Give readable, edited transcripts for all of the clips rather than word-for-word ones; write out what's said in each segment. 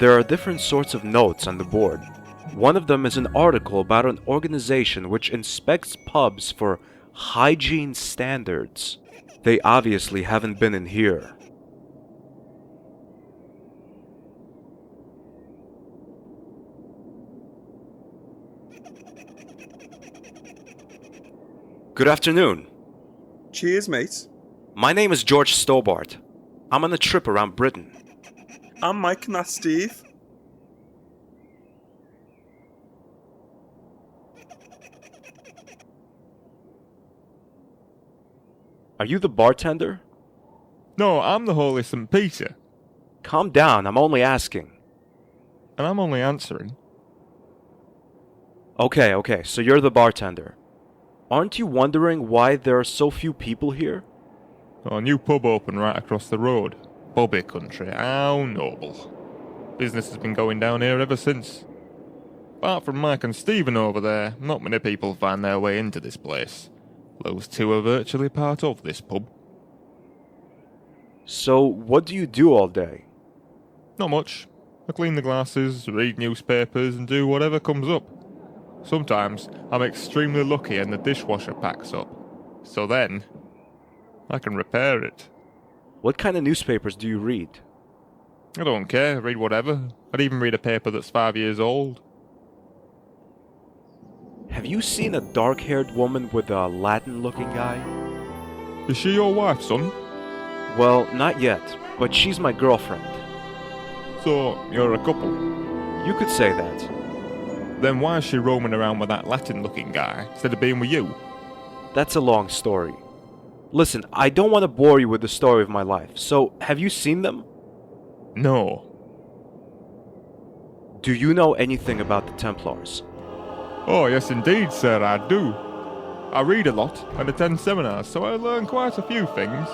There are different sorts of notes on the board. One of them is an article about an organization which inspects pubs for hygiene standards. They obviously haven't been in here. Good afternoon. Cheers, mate. My name is George Stobart. I'm on a trip around Britain. I'm Mike and that's Steve. Are you the bartender? No, I'm the Holy St. Peter, Calm down, I'm only asking. and I'm only answering. Okay, so you're the bartender. Aren't you wondering why there are so few people here? Oh, a new pub opened right across the road. Bobby country, how noble. Business has been going down here ever since. Apart from Mike and Stephen over there, not many people find their way into this place. Those two are virtually part of this pub. So, what do you do all day? Not much. I clean the glasses, read newspapers, and do whatever comes up. Sometimes I'm extremely lucky and the dishwasher packs up. So then, I can repair it. What kind of newspapers do you read? I don't care, read whatever. I'd even read a paper that's 5 years old. Have you seen a dark-haired woman with a Latin-looking guy? Is she your wife, son? Well, not yet, but she's my girlfriend. So, you're a couple. You could say that. Then why is she roaming around with that Latin-looking guy instead of being with you? That's a long story. Listen, I don't want to bore you with the story of my life, so have you seen them? No. Do you know anything about the Templars? Oh, yes indeed, sir, I do. I read a lot and attend seminars, so I learn quite a few things.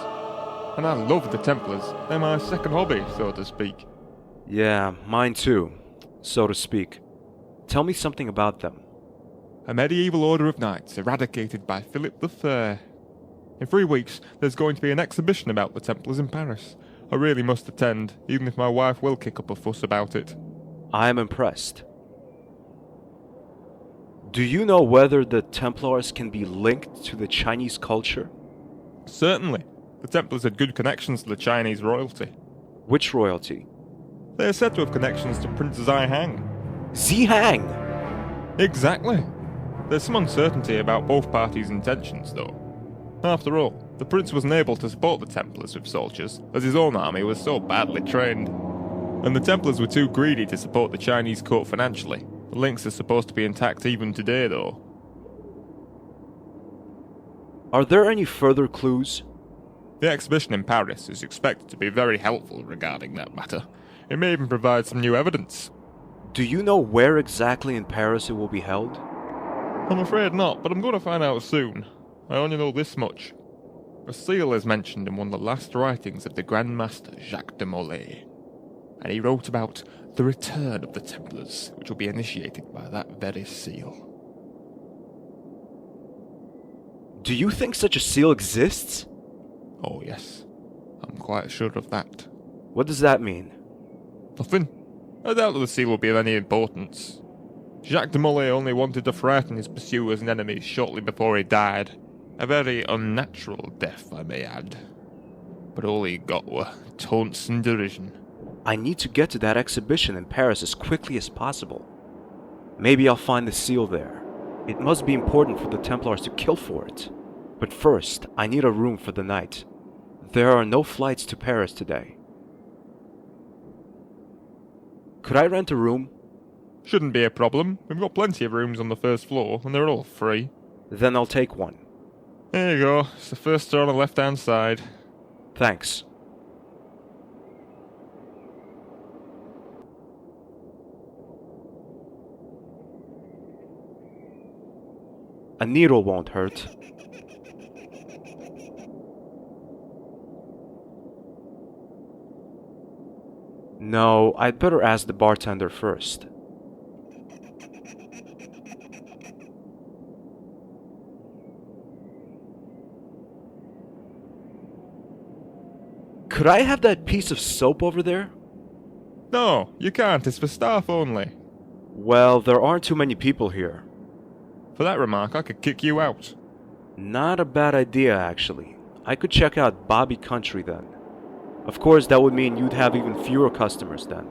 And I love the Templars. They're my second hobby, so to speak. Yeah, mine too, so to speak. Tell me something about them. A medieval order of knights eradicated by Philip the Fair. In 3 weeks, there's going to be an exhibition about the Templars in Paris. I really must attend, even if my wife will kick up a fuss about it. I am impressed. Do you know whether the Templars can be linked to the Chinese culture? Certainly. The Templars had good connections to the Chinese royalty. Which royalty? They are said to have connections to Prince Zihang. Zihang! Exactly. There's some uncertainty about both parties' intentions, though. After all, the prince wasn't able to support the Templars with soldiers, as his own army was so badly trained. And the Templars were too greedy to support the Chinese court financially. The links are supposed to be intact even today, though. Are there any further clues? The exhibition in Paris is expected to be very helpful regarding that matter. It may even provide some new evidence. Do you know where exactly in Paris it will be held? I'm afraid not, but I'm going to find out soon. I only know this much. A seal is mentioned in one of the last writings of the Grand Master Jacques de Molay, and he wrote about the return of the Templars, which will be initiated by that very seal. Do you think such a seal exists? Oh yes, I'm quite sure of that. What does that mean? Nothing. I doubt that the seal will be of any importance. Jacques de Molay only wanted to frighten his pursuers and enemies shortly before he died. A very unnatural death, I may add. But all he got were taunts and derision. I need to get to that exhibition in Paris as quickly as possible. Maybe I'll find the seal there. It must be important for the Templars to kill for it. But first, I need a room for the night. There are no flights to Paris today. Could I rent a room? Shouldn't be a problem. We've got plenty of rooms on the first floor, and they're all free. Then I'll take one. There you go. It's the first door on the left-hand side. Thanks. A needle won't hurt. No, I'd better ask the bartender first. Could I have that piece of soap over there? No, you can't. It's for staff only. Well, there aren't too many people here. For that remark, I could kick you out. Not a bad idea, actually. I could check out Bobby Country then. Of course, that would mean you'd have even fewer customers then.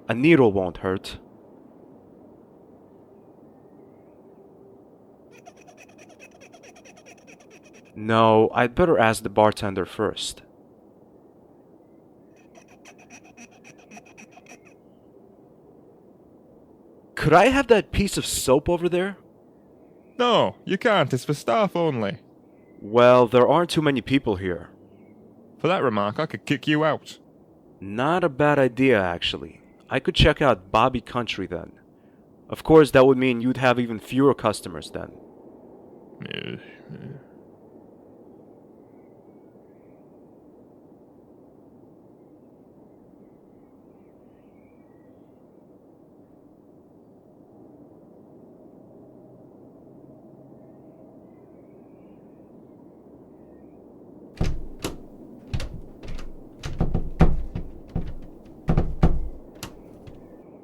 A needle won't hurt. No, I'd better ask the bartender first. Could I have that piece of soap over there? No, you can't. It's for staff only. Well, there aren't too many people here. For that remark, I could kick you out. Not a bad idea, actually. I could check out Bobby Country then. Of course, that would mean you'd have even fewer customers then.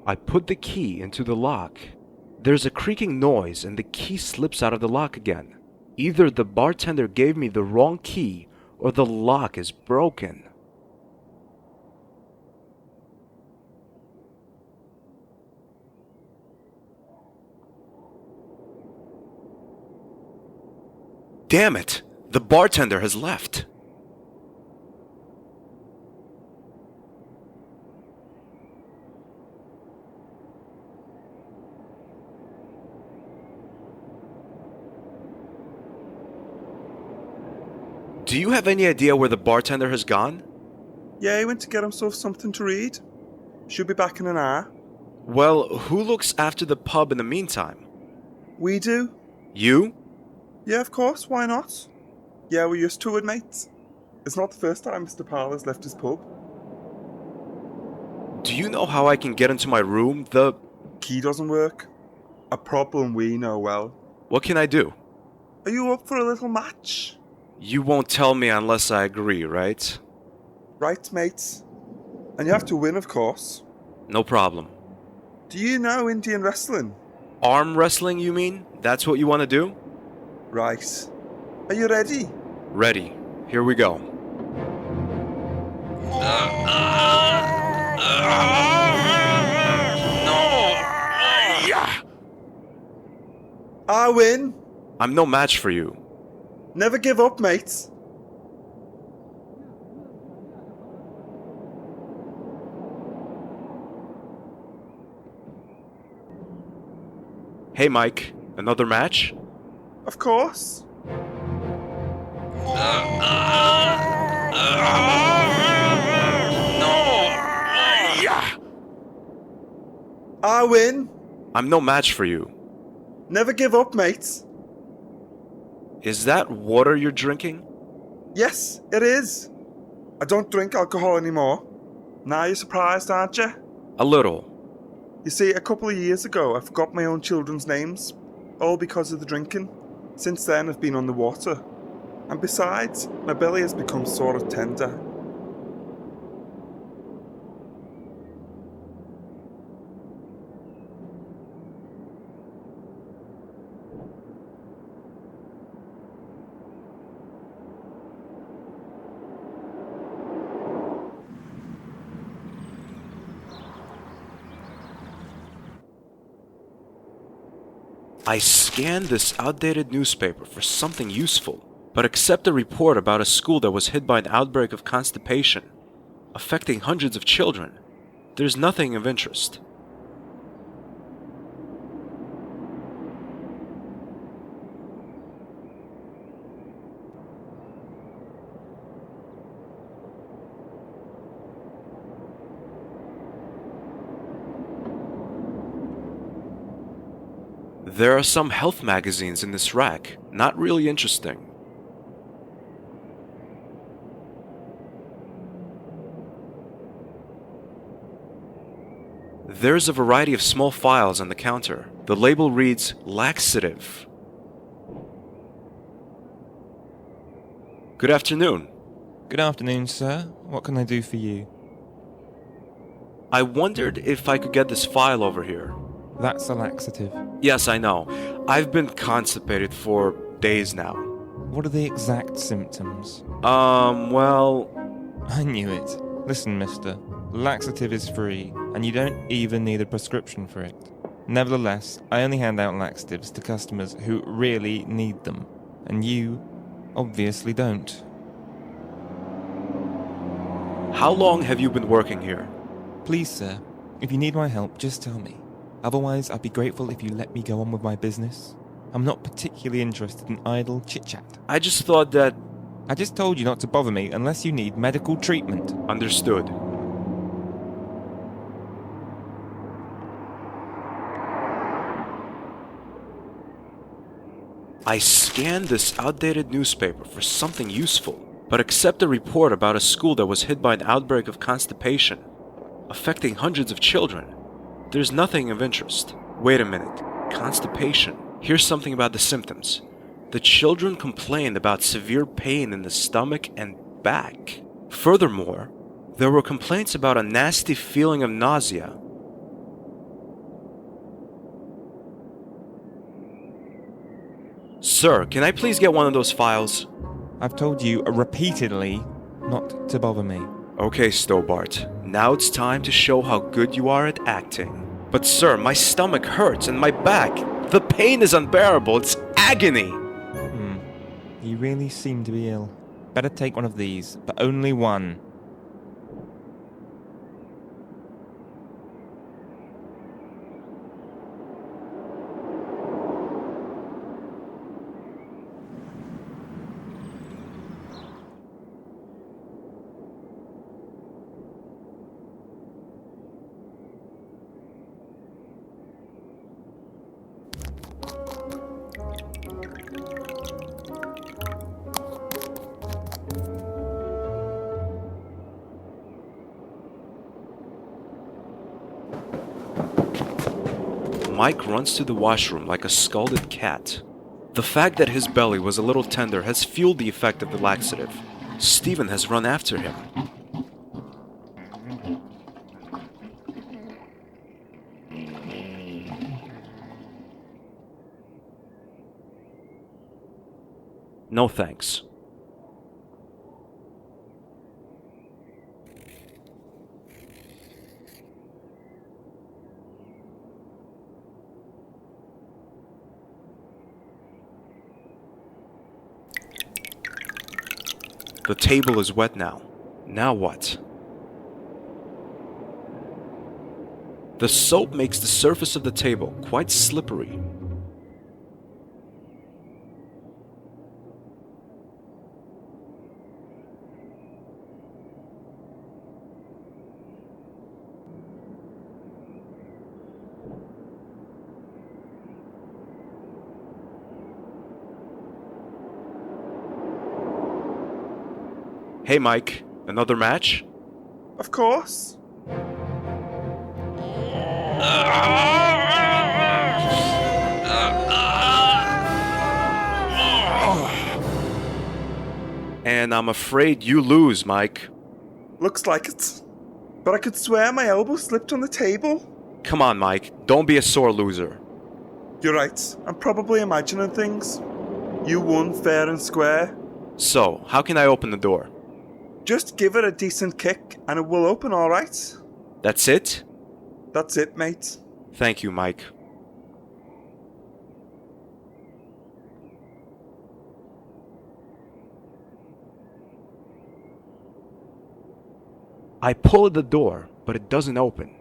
I put the key into the lock. There's a creaking noise and the key slips out of the lock again. Either the bartender gave me the wrong key or the lock is broken. Damn it! The bartender has left. Do you have any idea where the bartender has gone? Yeah, he went to get himself something to read. Should be back in an hour. Well, who looks after the pub in the meantime? We do. You? Yeah, of course, why not? Yeah, we're used to it, mate. It's not the first time Mr. Parler's left his pub. Do you know how I can get into my room? Key doesn't work. A problem we know well. What can I do? Are you up for a little match? You won't tell me unless I agree, right? Right, mate. And you have to win, of course. No problem. Do you know Indian wrestling? Arm wrestling, you mean? That's what you want to do? Right. Are you ready? Ready. Here we go. I win. I'm no match for you. Never give up, mate. Hey, Mike. Another match? Of course. I win. I'm no match for you. Never give up, mate. Is that water you're drinking? Yes, it is. I don't drink alcohol anymore. Now you're surprised, aren't you? A little. You see, a couple of years ago, I forgot my own children's names, all because of the drinking. Since then, I've been on the water. And besides, my belly has become sort of tender. I scanned this outdated newspaper for something useful, but except a report about a school that was hit by an outbreak of constipation, affecting hundreds of children, there's nothing of interest. There are some health magazines in this rack, not really interesting. There's a variety of small files on the counter, The label reads laxative. Good afternoon. Good afternoon, sir. What can I do for you? I wondered if I could get this file over here. That's a laxative. Yes, I know. I've been constipated for days now. What are the exact symptoms? Well... I knew it. Listen, mister. Laxative is free, and you don't even need a prescription for it. Nevertheless, I only hand out laxatives to customers who really need them, and you obviously don't. How long have you been working here? Please, sir, if you need my help, just tell me. Otherwise, I'd be grateful if you let me go on with my business. I'm not particularly interested in idle chit-chat. I just thought that... I just told you not to bother me unless you need medical treatment. Understood. I scanned this outdated newspaper for something useful, but except a report about a school that was hit by an outbreak of constipation, affecting hundreds of children, there's nothing of interest. Wait a minute. Constipation. Here's something about the symptoms. The children complained about severe pain in the stomach and back. Furthermore, there were complaints about a nasty feeling of nausea. Sir, can I please get one of those files? I've told you repeatedly not to bother me. Okay, Stobart. Now it's time to show how good you are at acting. But sir, my stomach hurts and my back. The pain is unbearable. It's agony. You really seem to be ill. Better take one of these, but only one. Mike runs to the washroom like a scalded cat. The fact that his belly was a little tender has fueled the effect of the laxative. Stephen has run after him. No thanks. The table is wet now. Now what? The soap makes the surface of the table quite slippery. Hey Mike, another match? Of course. And I'm afraid you lose, Mike. Looks like it. But I could swear my elbow slipped on the table. Come on, Mike, don't be a sore loser. You're right, I'm probably imagining things. You won fair and square. So, how can I open the door? Just give it a decent kick and it will open alright. That's it? That's it, mate. Thank you, Mike. I pull at the door, but it doesn't open.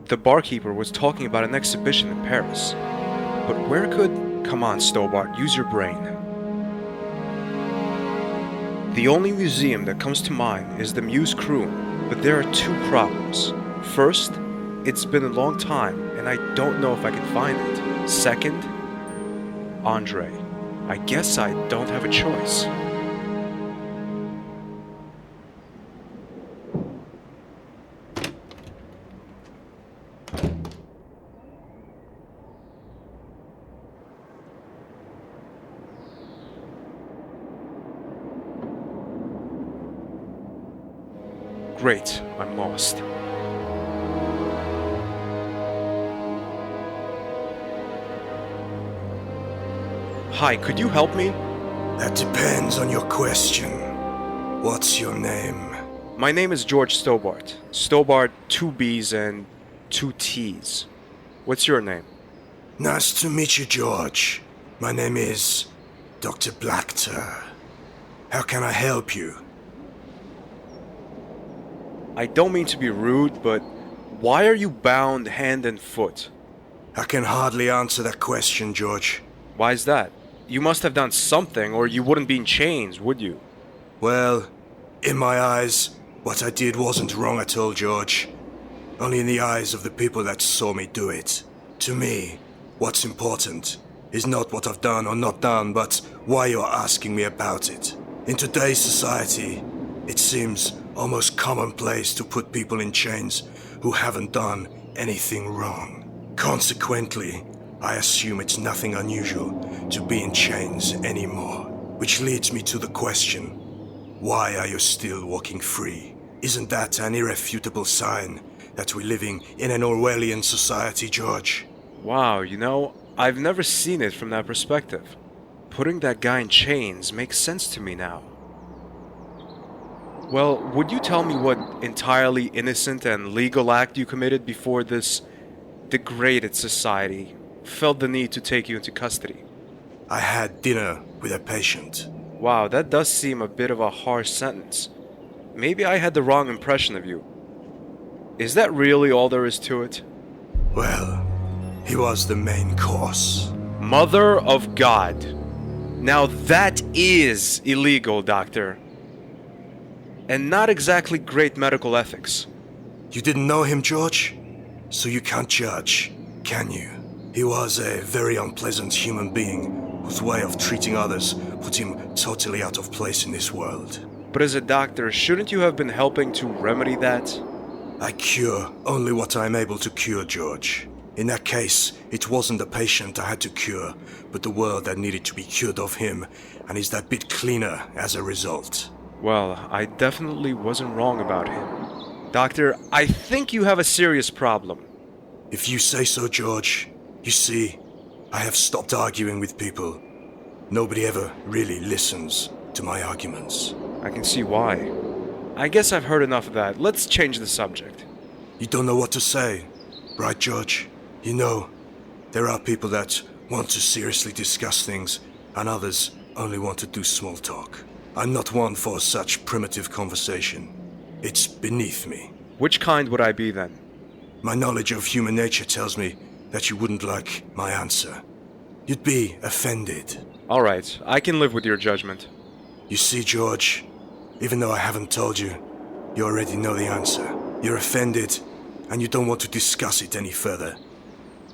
The barkeeper was talking about an exhibition in Paris. But where could... Come on, Stobart, use your brain. The only museum that comes to mind is the Muse Croon, but there are two problems. First, it's been a long time and I don't know if I can find it. Second, Andre. I guess I don't have a choice. Great, I'm lost. Hi, could you help me? That depends on your question. What's your name? My name is George Stobart. Stobart, 2 B's and 2 T's. What's your name? Nice to meet you, George. My name is Dr. Blackter. How can I help you? I don't mean to be rude, but why are you bound hand and foot? I can hardly answer that question, George. Why is that? You must have done something or you wouldn't be in chains, would you? Well, in my eyes, what I did wasn't wrong at all, George. Only in the eyes of the people that saw me do it. To me, what's important is not what I've done or not done, but why you're asking me about it. In today's society, it seems almost commonplace to put people in chains who haven't done anything wrong. Consequently, I assume it's nothing unusual to be in chains anymore. Which leads me to the question, why are you still walking free? Isn't that an irrefutable sign that we're living in an Orwellian society, George? Wow, I've never seen it from that perspective. Putting that guy in chains makes sense to me now. Well, would you tell me what entirely innocent and legal act you committed before this degraded society felt the need to take you into custody? I had dinner with a patient. Wow, that does seem a bit of a harsh sentence. Maybe I had the wrong impression of you. Is that really all there is to it? Well, he was the main course. Mother of God. Now that is illegal, Doctor. And not exactly great medical ethics. You didn't know him, George? So you can't judge, can you? He was a very unpleasant human being whose way of treating others put him totally out of place in this world. But as a doctor, shouldn't you have been helping to remedy that? I cure only what I'm able to cure, George. In that case, it wasn't the patient I had to cure, but the world that needed to be cured of him, and is that bit cleaner as a result. Well, I definitely wasn't wrong about him. Doctor, I think you have a serious problem. If you say so, George. You see, I have stopped arguing with people. Nobody ever really listens to my arguments. I can see why. I guess I've heard enough of that. Let's change the subject. You don't know what to say, right, George? You know, there are people that want to seriously discuss things, and others only want to do small talk. I'm not one for such primitive conversation. It's beneath me. Which kind would I be then? My knowledge of human nature tells me that you wouldn't like my answer. You'd be offended. All right, I can live with your judgment. You see, George, even though I haven't told you, you already know the answer. You're offended, and you don't want to discuss it any further.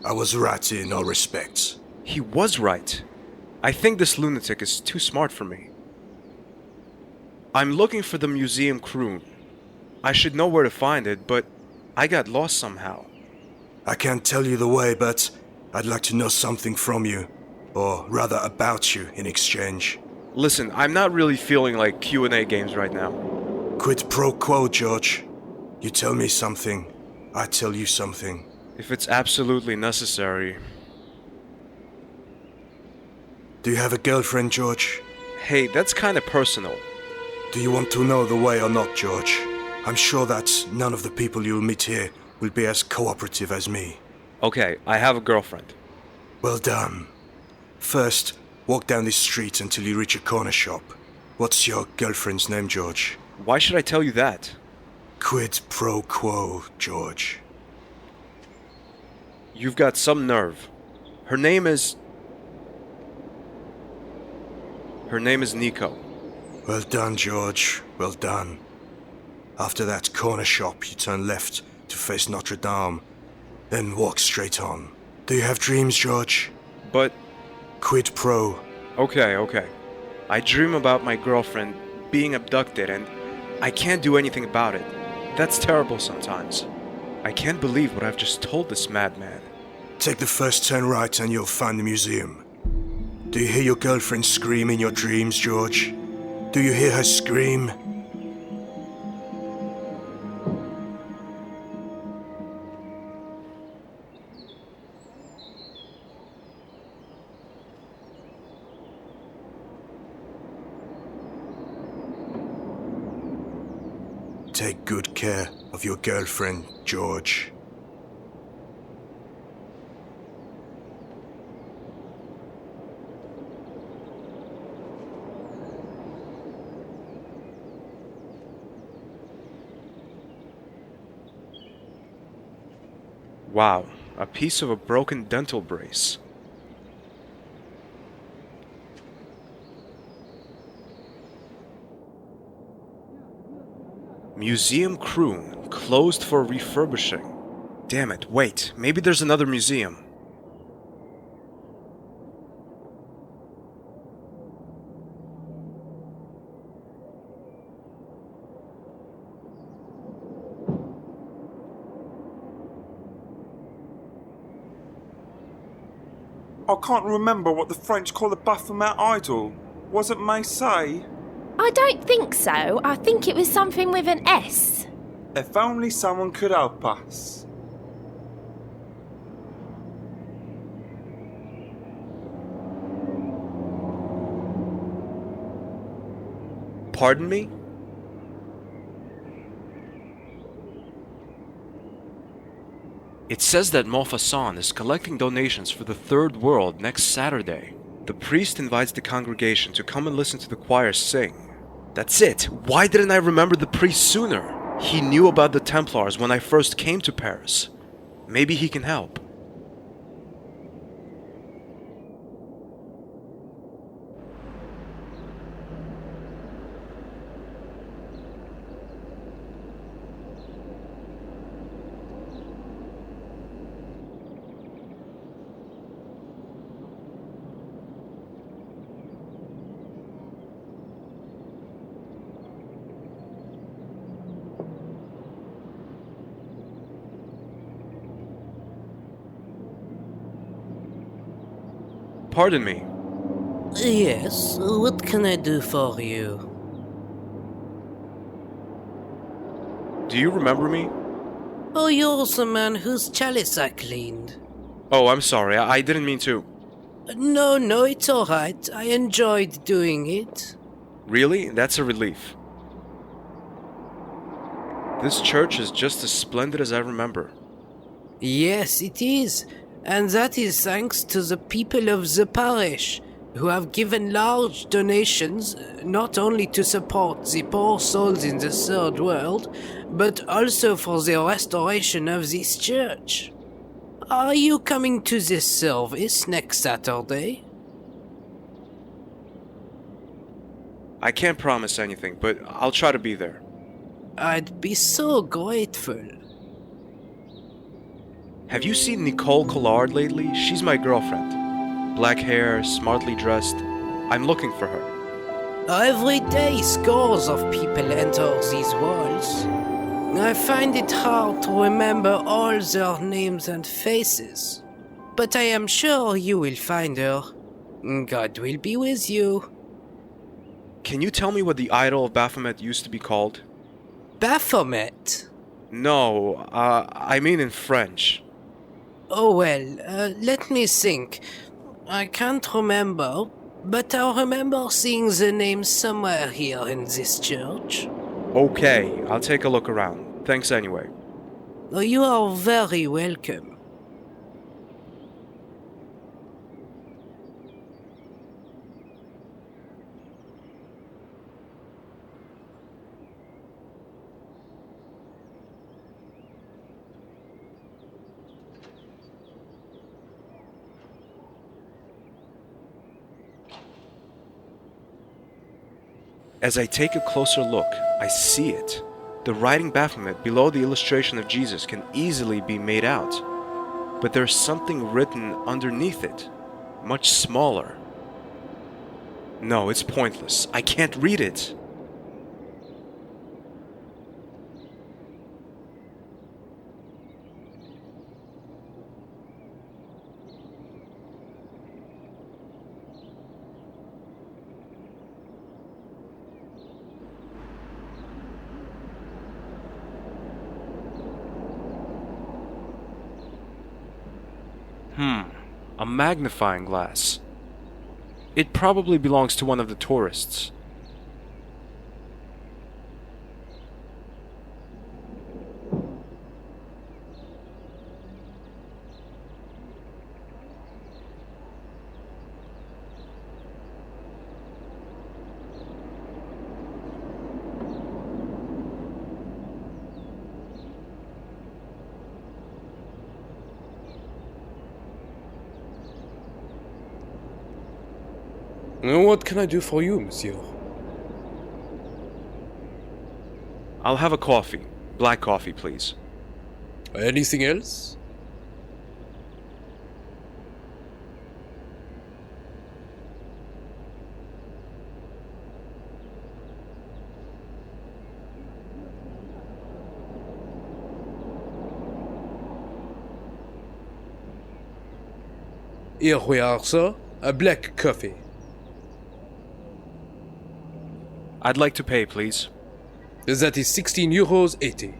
I was right in all respects. He was right. I think this lunatic is too smart for me. I'm looking for the museum croon. I should know where to find it, but I got lost somehow. I can't tell you the way, but I'd like to know something from you. Or rather about you in exchange. Listen, I'm not really feeling like Q&A games right now. Quid pro quo, George. You tell me something, I tell you something. If it's absolutely necessary. Do you have a girlfriend, George? Hey, that's kind of personal. Do you want to know the way or not, George? I'm sure that none of the people you'll meet here will be as cooperative as me. Okay, I have a girlfriend. Well done. First, walk down this street until you reach a corner shop. What's your girlfriend's name, George? Why should I tell you that? Quid pro quo, George. You've got some nerve. Her name is Nico. Well done, George. Well done. After that corner shop, you turn left to face Notre Dame, then walk straight on. Do you have dreams, George? But, Quid pro. okay. I dream about my girlfriend being abducted and I can't do anything about it. That's terrible sometimes. I can't believe what I've just told this madman. Take the first turn right and you'll find the museum. Do you hear your girlfriend scream in your dreams, George? Do you hear her scream? Take good care of your girlfriend, George. Wow, a piece of a broken dental brace. Museum Croon, closed for refurbishing. Damn it, wait, maybe there's another museum. I can't remember what the French call the Baphomet idol. Was it Marseille? I don't think so. I think it was something with an S. If only someone could help us. Pardon me? It says that Montfaucon is collecting donations for the Third World next Saturday. The priest invites the congregation to come and listen to the choir sing. That's it! Why didn't I remember the priest sooner? He knew about the Templars when I first came to Paris. Maybe he can help. Pardon me. Yes, what can I do for you? Do you remember me? Oh, you're the man whose chalice I cleaned. Oh, I'm sorry. I didn't mean to. No, it's alright. I enjoyed doing it. Really? That's a relief. This church is just as splendid as I remember. Yes, it is. And that is thanks to the people of the parish, who have given large donations not only to support the poor souls in the Third World, but also for the restoration of this church. Are you coming to this service next Saturday? I can't promise anything, but I'll try to be there. I'd be so grateful. Have you seen Nicole Collard lately? She's my girlfriend. Black hair, smartly dressed. I'm looking for her. Every day scores of people enter these walls. I find it hard to remember all their names and faces. But I am sure you will find her. God will be with you. Can you tell me what the idol of Baphomet used to be called? Baphomet? No, I mean in French. Oh well, let me think. I can't remember, but I remember seeing the name somewhere here in this church. Okay, I'll take a look around. Thanks anyway. Oh, you are very welcome. As I take a closer look, I see it. The writing Baphomet below the illustration of Jesus can easily be made out, but there's something written underneath it, much smaller. No, it's pointless. I can't read it. A magnifying glass. It probably belongs to one of the tourists. What can I do for you, monsieur? I'll have a coffee. Black coffee, please. Anything else? Here we are, sir. A black coffee. I'd like to pay, please. That is 16 euros 80.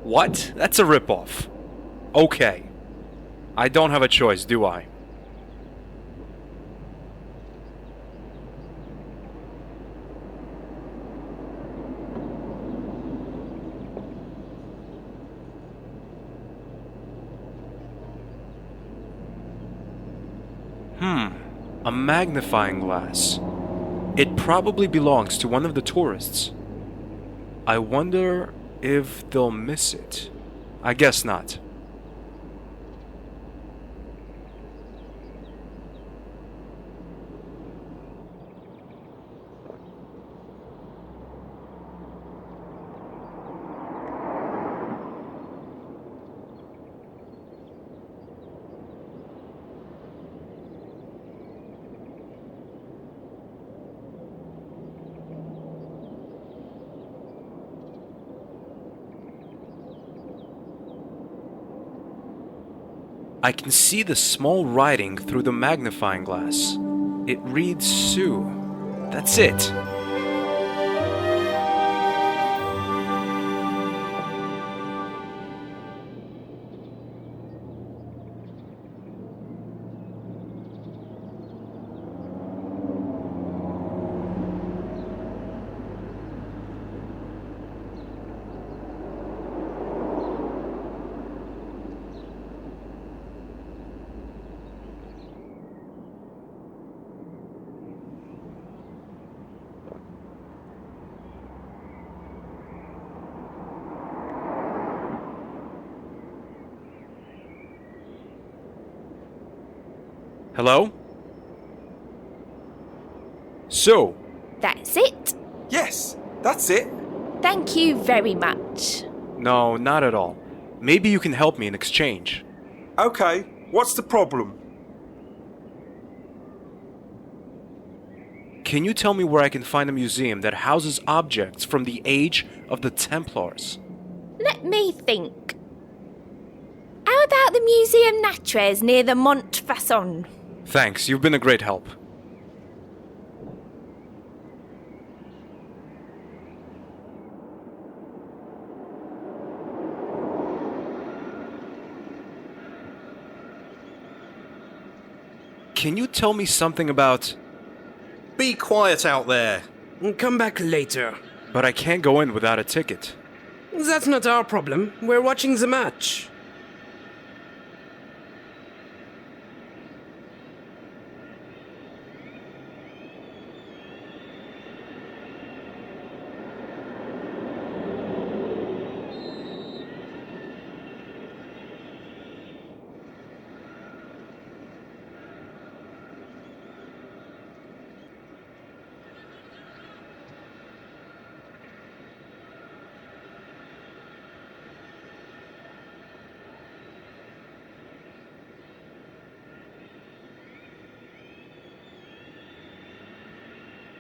What? That's a ripoff. Okay. I don't have a choice, do I? A magnifying glass. It probably belongs to one of the tourists. I wonder if they'll miss it. I guess not. I can see the small writing through the magnifying glass. It reads Sue. That's it. Hello? Sue! That's it. Yes, that's it. Thank you very much. No, not at all. Maybe you can help me in exchange. Okay, what's the problem? Can you tell me where I can find a museum that houses objects from the age of the Templars? Let me think. How about the Museum Natres near the Montfaucon? Thanks, you've been a great help. Can you tell me something about... Be quiet out there. Come back later. But I can't go in without a ticket. That's not our problem. We're watching the match.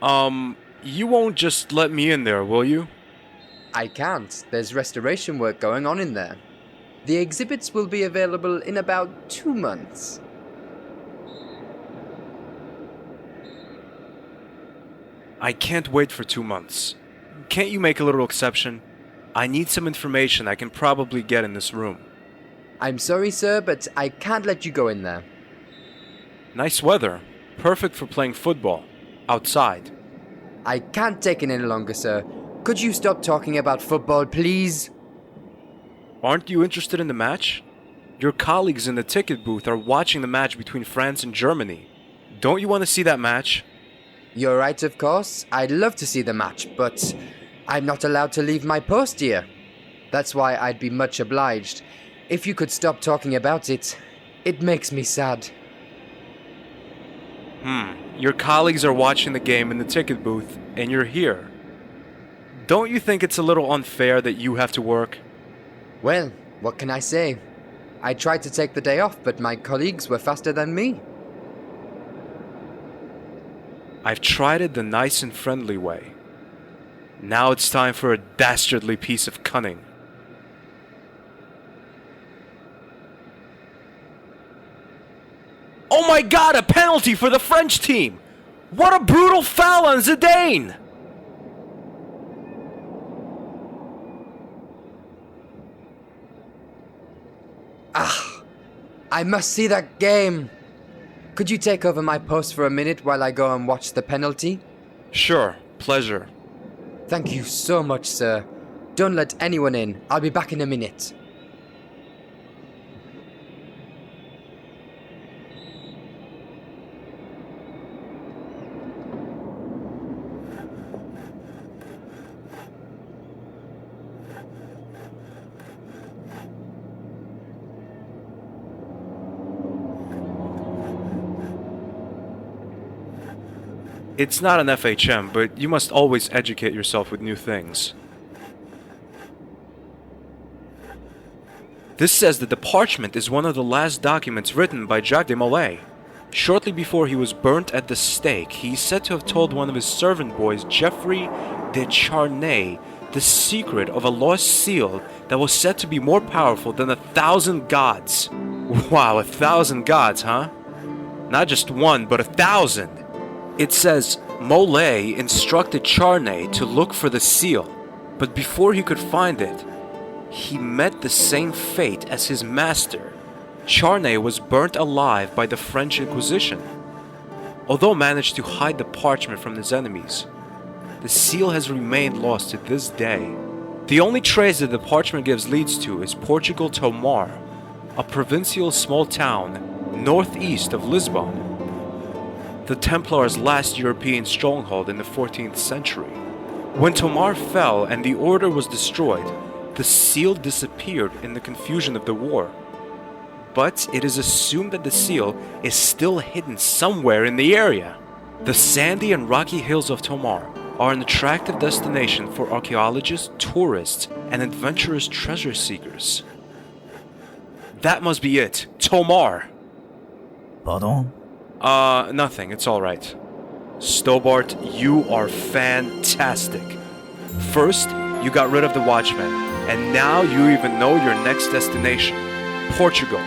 You won't just let me in there, will you? I can't. There's restoration work going on in there. The exhibits will be available in about 2 months. I can't wait for 2 months. Can't you make a little exception? I need some information I can probably get in this room. I'm sorry, sir, but I can't let you go in there. Nice weather. Perfect for playing football. Outside. I can't take it any longer, sir. Could you stop talking about football, please? Aren't you interested in the match? Your colleagues in the ticket booth are watching the match between France and Germany. Don't you want to see that match? You're right, of course. I'd love to see the match, but I'm not allowed to leave my post here. That's why I'd be much obliged. If you could stop talking about it, it makes me sad. Your colleagues are watching the game in the ticket booth, and you're here. Don't you think it's a little unfair that you have to work? Well, what can I say? I tried to take the day off, but my colleagues were faster than me. I've tried it the nice and friendly way. Now it's time for a dastardly piece of cunning. Oh my god, a penalty for the French team! What a brutal foul on Zidane! I must see that game. Could you take over my post for a minute while I go and watch the penalty? Sure, pleasure. Thank you so much, sir. Don't let anyone in. I'll be back in a minute. It's not an FHM, but you must always educate yourself with new things. This says that the parchment is one of the last documents written by Jacques de Molay. Shortly before he was burnt at the stake, he's said to have told one of his servant boys, Geoffrey de Charnay, the secret of a lost seal that was said to be more powerful than 1,000 gods. Wow, 1,000 gods, huh? Not just one, but 1,000! It says, Molay instructed Charnay to look for the seal, but before he could find it, he met the same fate as his master. Charnay was burnt alive by the French Inquisition. Although managed to hide the parchment from his enemies, the seal has remained lost to this day. The only trace that the parchment gives leads to is Portugal Tomar, a provincial small town northeast of Lisbon. The Templars' last European stronghold in the 14th century. When Tomar fell and the order was destroyed, the seal disappeared in the confusion of the war. But it is assumed that the seal is still hidden somewhere in the area. The sandy and rocky hills of Tomar are an attractive destination for archaeologists, tourists, and adventurous treasure seekers. That must be it. Tomar! Pardon? Nothing. It's alright. Stobart, you are fantastic. First, you got rid of the Watchmen, and now you even know your next destination. Portugal.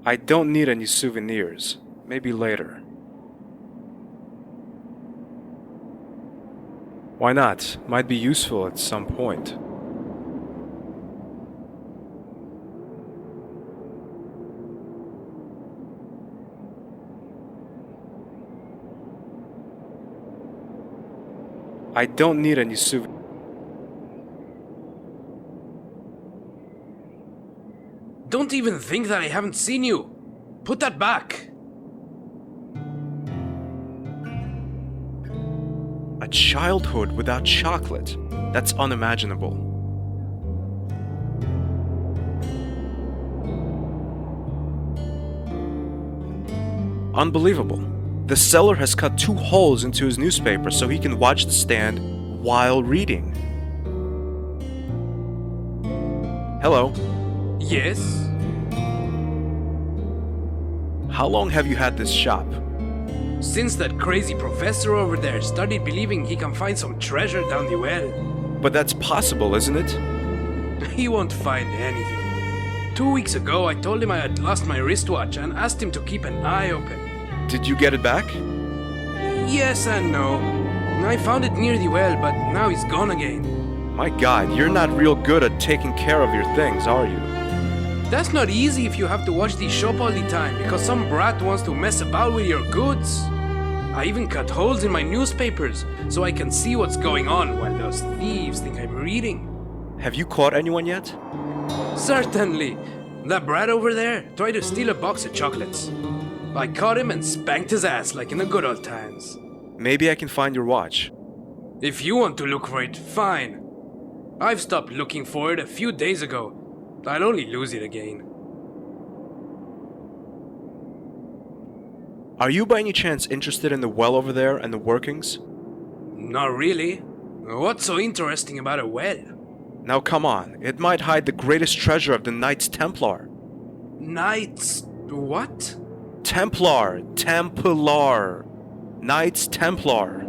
I don't need any souvenirs. Maybe later. Why not? Might be useful at some point. I don't need any souvenir. Don't even think that I haven't seen you. Put that back. A childhood without chocolate. That's unimaginable. Unbelievable. The seller has cut 2 holes into his newspaper so he can watch the stand while reading. Hello. Yes? How long have you had this shop? Since that crazy professor over there started believing he can find some treasure down the well. But that's possible, isn't it? He won't find anything. 2 weeks ago, I told him I had lost my wristwatch and asked him to keep an eye open. Did you get it back? Yes and no. I found it near the well, but now it's gone again. My God, you're not real good at taking care of your things, are you? That's not easy if you have to watch the shop all the time because some brat wants to mess about with your goods. I even cut holes in my newspapers so I can see what's going on while those thieves think I'm reading. Have you caught anyone yet? Certainly. That brat over there tried to steal a box of chocolates. I caught him and spanked his ass like in the good old times. Maybe I can find your watch. If you want to look for it, fine. I've stopped looking for it a few days ago. I'll only lose it again. Are you by any chance interested in the well over there and the workings? Not really. What's so interesting about a well? Now come on, it might hide the greatest treasure of the Knights Templar. Knights... what? Templar! Templar! Knights Templar.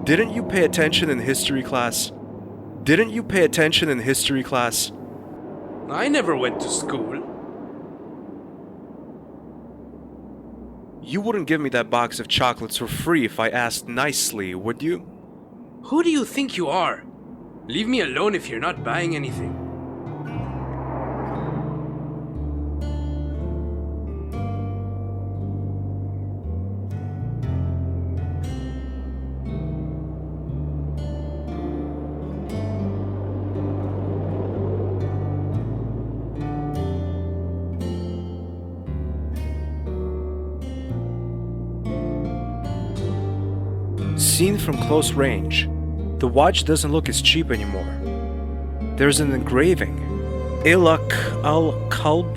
Didn't you pay attention in history class? Didn't you pay attention in history class? I never went to school. You wouldn't give me that box of chocolates for free if I asked nicely, would you? Who do you think you are? Leave me alone if you're not buying anything. Seen from close range, the watch doesn't look as cheap anymore. There's an engraving, Ilak al-Kalb.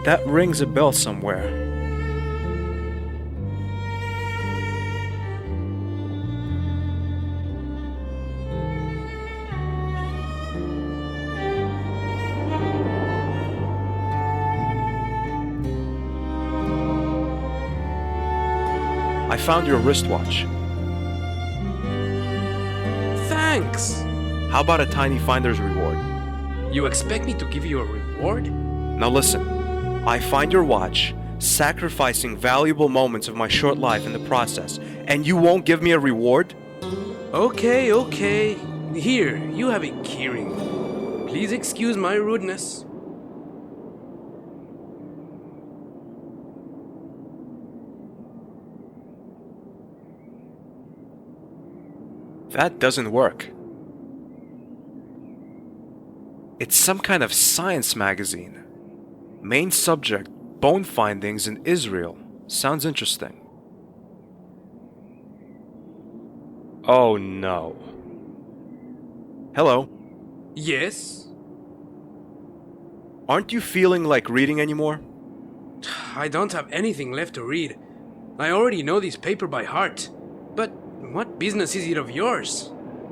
That rings a bell somewhere. I found your wristwatch. Thanks! How about a tiny finder's reward? You expect me to give you a reward? Now listen, I find your watch, sacrificing valuable moments of my short life in the process, and you won't give me a reward? Okay. Here, you have a keyring. Please excuse my rudeness. That doesn't work. It's some kind of science magazine. Main subject, bone findings in Israel. Sounds interesting. Oh no. Hello. Yes? Aren't you feeling like reading anymore? I don't have anything left to read. I already know this paper by heart. But what business is it of yours?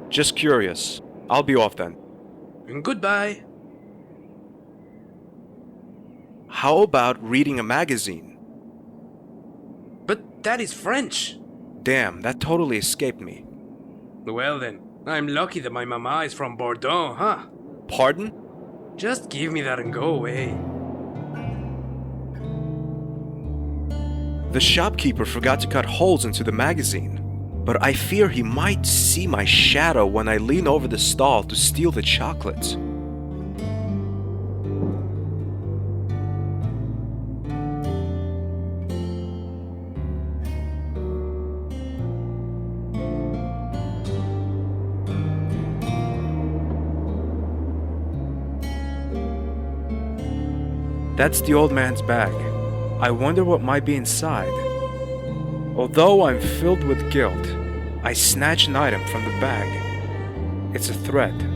Just curious. I'll be off then. Goodbye. How about reading a magazine? But that is French. Damn, that totally escaped me. Well then, I'm lucky that my mama is from Bordeaux, huh? Pardon? Just give me that and go away. The shopkeeper forgot to cut holes into the magazine, but I fear he might see my shadow when I lean over the stall to steal the chocolates. That's the old man's bag. I wonder what might be inside. Although I'm filled with guilt, I snatch an item from the bag. It's a thread.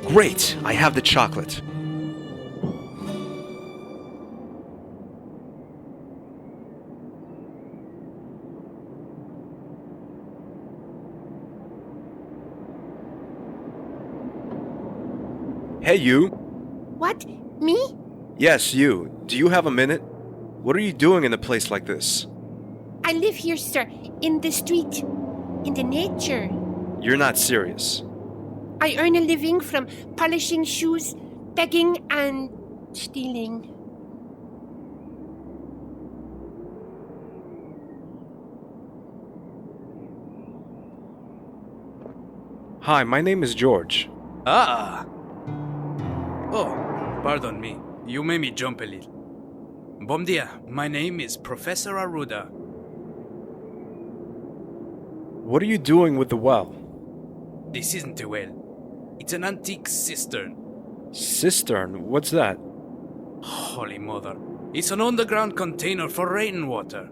Great! I have the chocolate. Hey, you! What? Me? Yes, you. Do you have a minute? What are you doing in a place like this? I live here, sir, in the street, in the nature. You're not serious. I earn a living from polishing shoes, begging, and stealing. Hi, my name is George. Ah! Oh, pardon me. You made me jump a little. Bom dia. My name is Professor Arruda. What are you doing with the well? This isn't a well. It's an antique cistern. Cistern? What's that? Holy mother. It's an underground container for rainwater.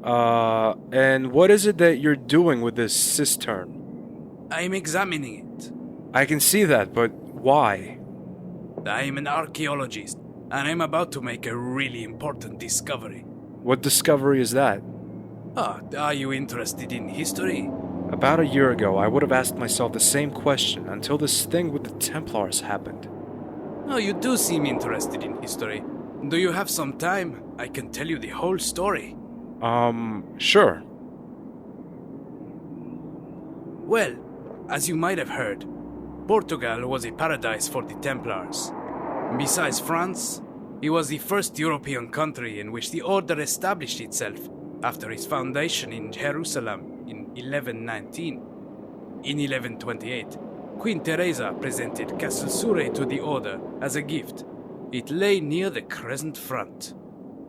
And what is it that you're doing with this cistern? I'm examining it. I can see that, but why? I'm an archaeologist, and I'm about to make a really important discovery. What discovery is that? Are you interested in history? About a year ago, I would have asked myself the same question until this thing with the Templars happened. Oh, you do seem interested in history. Do you have some time? I can tell you the whole story. Sure. Well, as you might have heard, Portugal was a paradise for the Templars. Besides France, it was the first European country in which the order established itself after its foundation in Jerusalem in 1119. In 1128, Queen Teresa presented Castle Surrey to the order as a gift. It lay near the Crescent Front.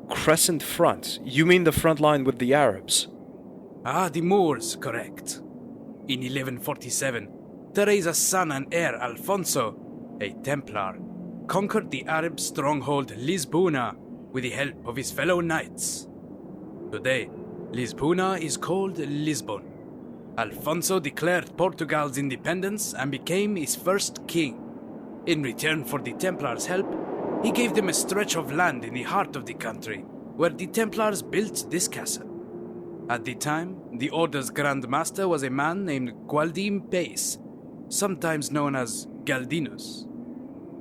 Crescent Front? You mean the front line with the Arabs? The Moors, correct. In 1147, Teresa's son and heir Alfonso, a Templar, conquered the Arab stronghold Lisbona with the help of his fellow knights. Today, Lisbona is called Lisbon. Alfonso declared Portugal's independence and became its first king. In return for the Templars' help, he gave them a stretch of land in the heart of the country, where the Templars built this castle. At the time, the Order's Grand Master was a man named Gualdim Pace, sometimes known as Galdinus.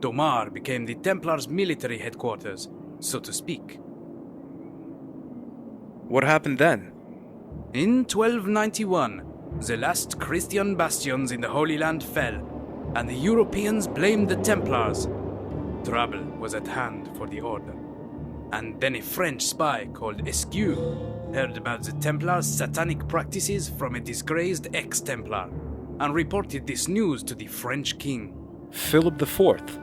Tomar became the Templars' military headquarters, so to speak. What happened then? In 1291, the last Christian bastions in the Holy Land fell, and the Europeans blamed the Templars. Trouble was at hand for the Order. And then a French spy called Esquieu heard about the Templars' satanic practices from a disgraced ex-Templar, and reported this news to the French king. Philip IV.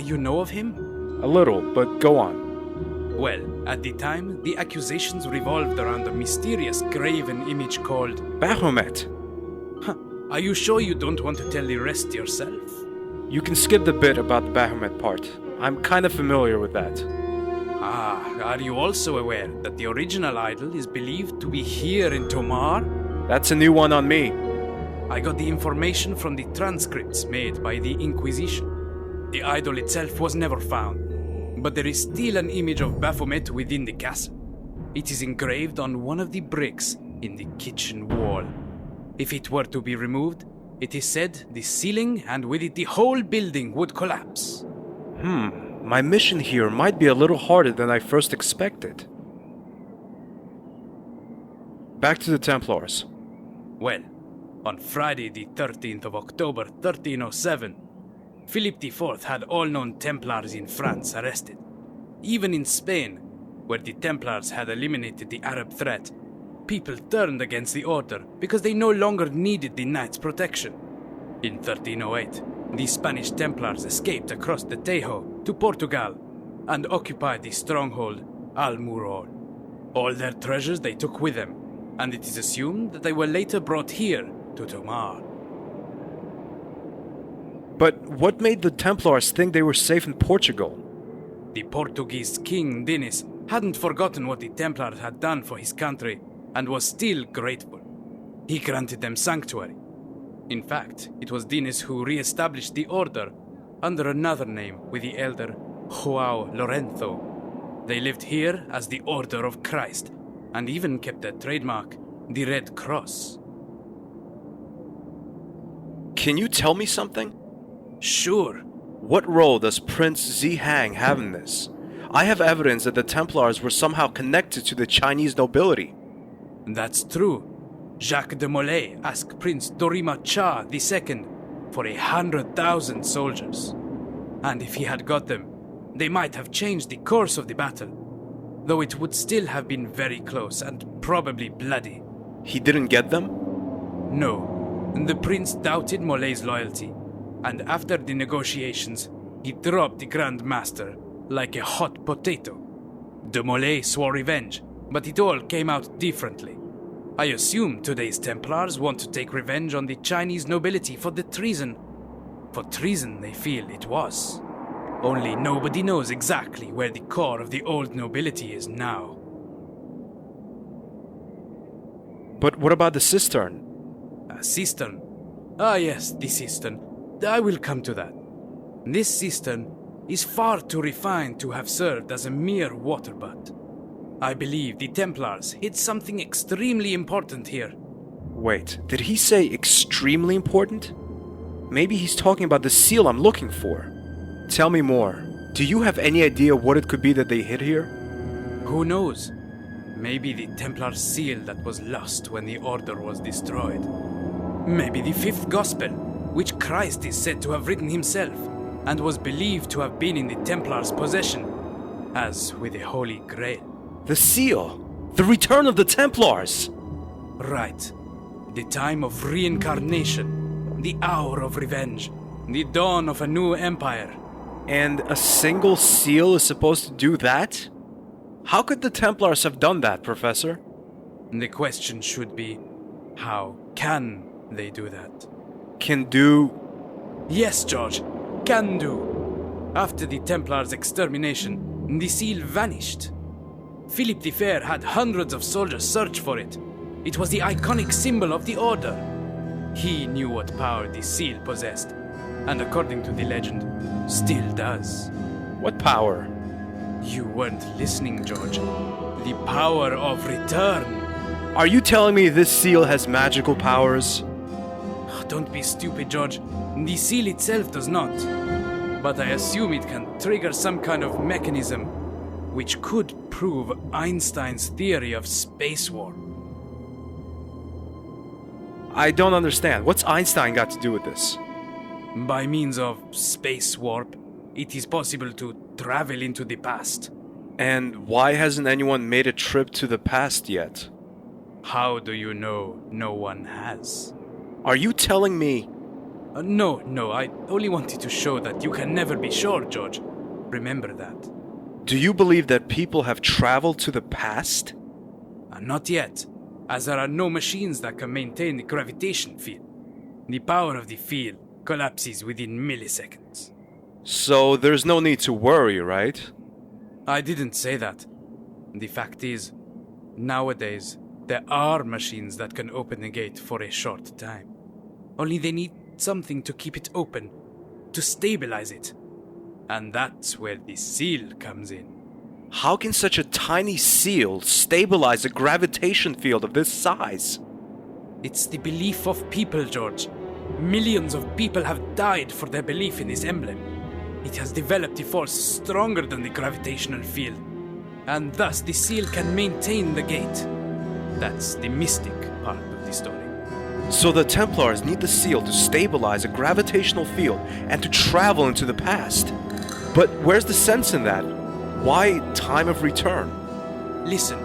You know of him? A little, but go on. Well, at the time, the accusations revolved around a mysterious graven image called Baphomet. Are you sure you don't want to tell the rest yourself? You can skip the bit about the Baphomet part. I'm kind of familiar with that. Are you also aware that the original idol is believed to be here in Tomar? That's a new one on me. I got the information from the transcripts made by the Inquisition. The idol itself was never found, but there is still an image of Baphomet within the castle. It is engraved on one of the bricks in the kitchen wall. If it were to be removed, it is said the ceiling and with it the whole building would collapse. My mission here might be a little harder than I first expected. Back to the Templars. Well, on Friday the 13th of October 1307, Philip IV had all known Templars in France arrested. Even in Spain, where the Templars had eliminated the Arab threat, people turned against the order because they no longer needed the Knights' protection. In 1308, the Spanish Templars escaped across the Tajo to Portugal and occupied the stronghold Almurol. All their treasures they took with them, and it is assumed that they were later brought here to Tomar. But what made the Templars think they were safe in Portugal? The Portuguese king Dinis hadn't forgotten what the Templars had done for his country and was still grateful. He granted them sanctuary. In fact, it was Dinis who re-established the order under another name with the elder João Lorenzo. They lived here as the Order of Christ and even kept their trademark, the Red Cross. Can you tell me something? Sure. What role does Prince Zihang have in this? I have evidence that the Templars were somehow connected to the Chinese nobility. That's true. Jacques de Molay asked Prince Dorima Cha II for 100,000 soldiers. And if he had got them, they might have changed the course of the battle, though it would still have been very close and probably bloody. He didn't get them? No, the prince doubted Molay's loyalty, and after the negotiations, he dropped the Grand Master like a hot potato. De Molay swore revenge, but it all came out differently. I assume today's Templars want to take revenge on the Chinese nobility for the treason. For treason, they feel it was. Only nobody knows exactly where the core of the old nobility is now. But what about the cistern? A cistern? Ah yes, the cistern. I will come to that. This cistern is far too refined to have served as a mere water butt. I believe the Templars hid something extremely important here. Wait, did he say extremely important? Maybe he's talking about the seal I'm looking for. Tell me more. Do you have any idea what it could be that they hid here? Who knows? Maybe the Templar seal that was lost when the order was destroyed. Maybe the fifth gospel, which Christ is said to have written himself, and was believed to have been in the Templars' possession, as with the Holy Grail. The seal! The return of the Templars! Right. The time of reincarnation, the hour of revenge, the dawn of a new empire. And a single seal is supposed to do that? How could the Templars have done that, Professor? The question should be, how can they do that? Can do... Yes, George, can do. After the Templars' extermination, the seal vanished. Philip the Fair had hundreds of soldiers search for it. It was the iconic symbol of the order. He knew what power the seal possessed, and according to the legend, still does. What power? You weren't listening, George. The power of return. Are you telling me this seal has magical powers? Don't be stupid, George. The seal itself does not. But I assume it can trigger some kind of mechanism which could prove Einstein's theory of space warp. I don't understand. What's Einstein got to do with this? By means of space warp, it is possible to travel into the past. And why hasn't anyone made a trip to the past yet? How do you know no one has? Are you telling me... No, I only wanted to show that you can never be sure, George. Remember that. Do you believe that people have traveled to the past? Not yet, as there are no machines that can maintain the gravitation field. The power of the field collapses within milliseconds. So there's no need to worry, right? I didn't say that. The fact is, nowadays, there are machines that can open the gate for a short time. Only they need something to keep it open, to stabilize it. And that's where the seal comes in. How can such a tiny seal stabilize a gravitation field of this size? It's the belief of people, George. Millions of people have died for their belief in this emblem. It has developed a force stronger than the gravitational field, and thus the seal can maintain the gate. That's the mystic part of the story. So the Templars need the seal to stabilize a gravitational field and to travel into the past. But where's the sense in that? Why time of return? Listen,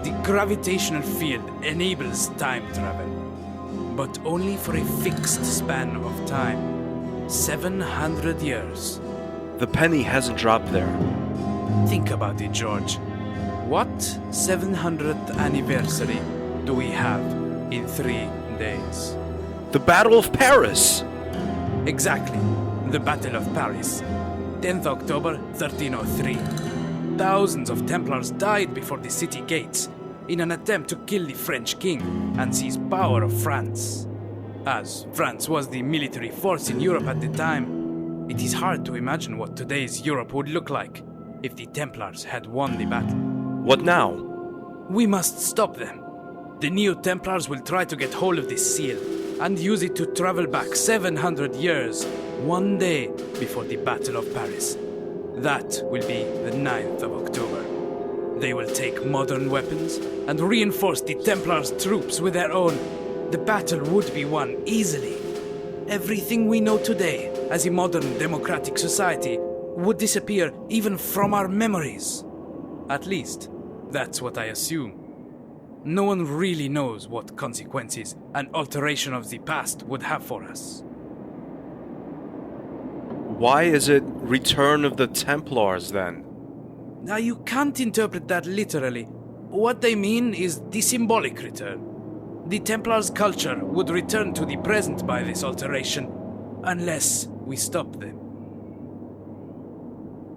the gravitational field enables time travel, but only for a fixed span of time. 700 years. The penny hasn't dropped there. Think about it, George. What 700th anniversary do we have in 3 days? The Battle of Paris! Exactly, the Battle of Paris. 10th October 1303. Thousands of Templars died before the city gates in an attempt to kill the French king and seize power of France. As France was the military force in Europe at the time, it is hard to imagine what today's Europe would look like if the Templars had won the battle. What now? We must stop them. The Neo-Templars will try to get hold of this seal and use it to travel back 700 years, one day before the Battle of Paris. That will be the 9th of October. They will take modern weapons and reinforce the Templars' troops with their own. The battle would be won easily. Everything we know today as a modern democratic society would disappear even from our memories. At least, that's what I assume. No one really knows what consequences an alteration of the past would have for us. Why is it Return of the Templars then? Now, you can't interpret that literally. What they mean is the symbolic return. The Templars' culture would return to the present by this alteration, unless we stop them.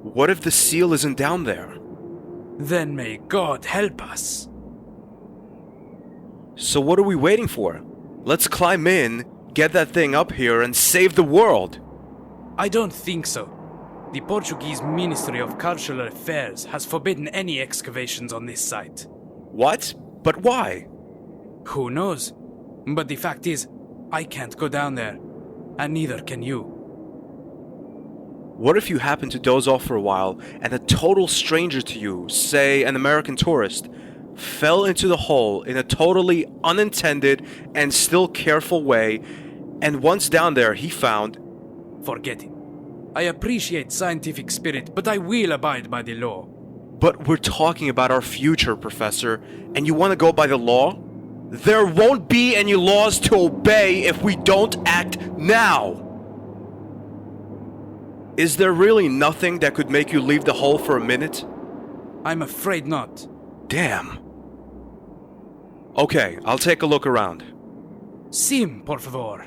What if the seal isn't down there? Then may God help us. So what are we waiting for? Let's climb in, get that thing up here, and save the world! I don't think so. The Portuguese Ministry of Cultural Affairs has forbidden any excavations on this site. What? But why? Who knows? But the fact is, I can't go down there, and neither can you. What if you happen to doze off for a while and a total stranger to you, say an American tourist, fell into the hole in a totally unintended and still careful way, and once down there he found... Forget it. I appreciate scientific spirit, but I will abide by the law. But we're talking about our future, Professor, and you want to go by the law? There won't be any laws to obey if we don't act now! Is there really nothing that could make you leave the hole for a minute? I'm afraid not. Damn. Okay, I'll take a look around. Sim, por favor.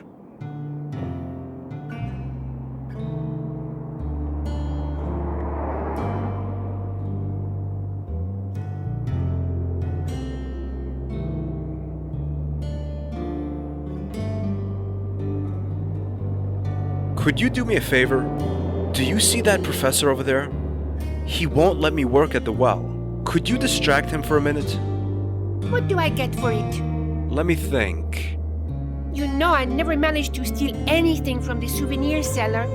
Could you do me a favor? Do you see that professor over there? He won't let me work at the well. Could you distract him for a minute? What do I get for it? Let me think. You know I never managed to steal anything from the souvenir seller.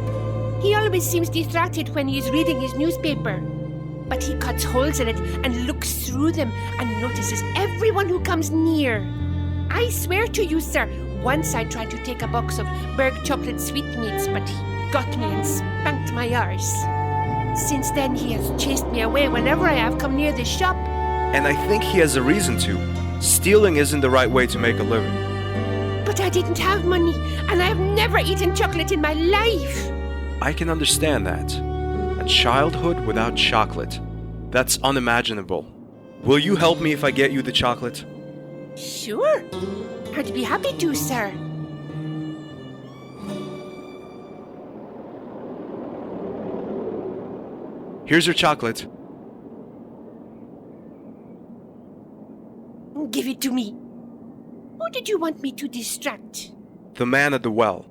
He always seems distracted when he is reading his newspaper. But he cuts holes in it and looks through them and notices everyone who comes near. I swear to you, sir, once I tried to take a box of Berg chocolate sweetmeats, but he got me and spanked my arse. Since then, he has chased me away whenever I have come near the shop. And I think he has a reason to. Stealing isn't the right way to make a living. But I didn't have money, and I have never eaten chocolate in my life. I can understand that. A childhood without chocolate. That's unimaginable. Will you help me if I get you the chocolate? Sure. I'd be happy to, sir. Here's your chocolate. Give it to me. Who did you want me to distract? The man at the well.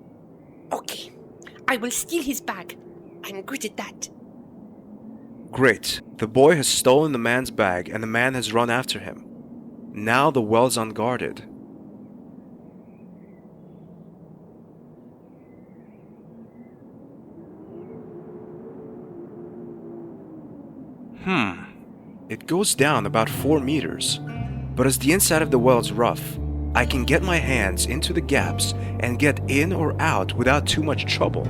Okay. I will steal his bag. I'm good at that. Great. The boy has stolen the man's bag and the man has run after him. Now the well's unguarded. It goes down about 4 meters. But as the inside of the well is rough, I can get my hands into the gaps and get in or out without too much trouble.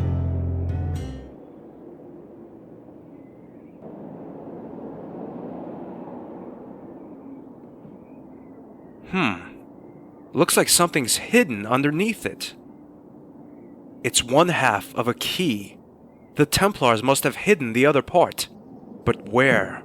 Looks like something's hidden underneath it. It's one half of a key. The Templars must have hidden the other part. But where?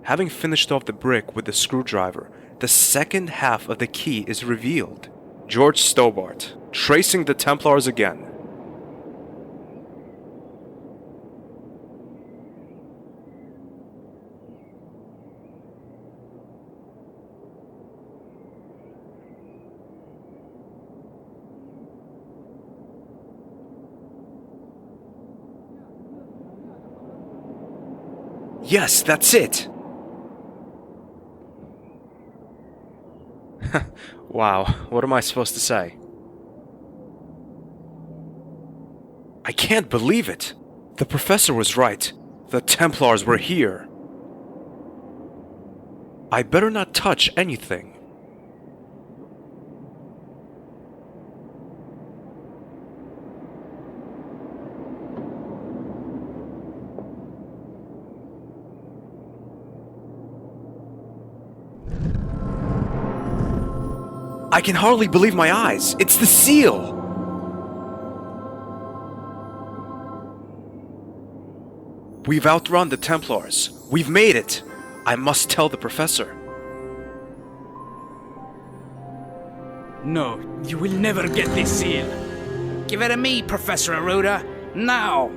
Having finished off the brick with the screwdriver, the second half of the key is revealed. George Stobart, tracing the Templars again. Yes, that's it! Wow, what am I supposed to say? I can't believe it! The professor was right. The Templars were here. I better not touch anything. I can hardly believe my eyes. It's the seal! We've outrun the Templars. We've made it. I must tell the professor. No, you will never get this seal. Give it to me, Professor Aruda. Now!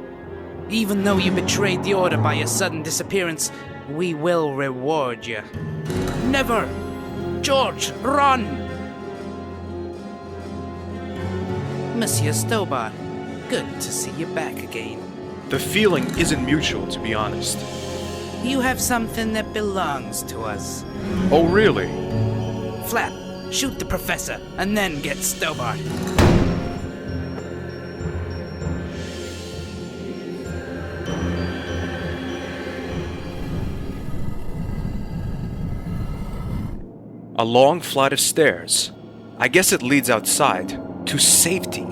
Even though you betrayed the Order by your sudden disappearance, we will reward you. Never! George, run! Monsieur Stobart, good to see you back again. The feeling isn't mutual, to be honest. You have something that belongs to us. Oh, really? Flap, shoot the professor, and then get Stobart. A long flight of stairs. I guess it leads outside, to safety.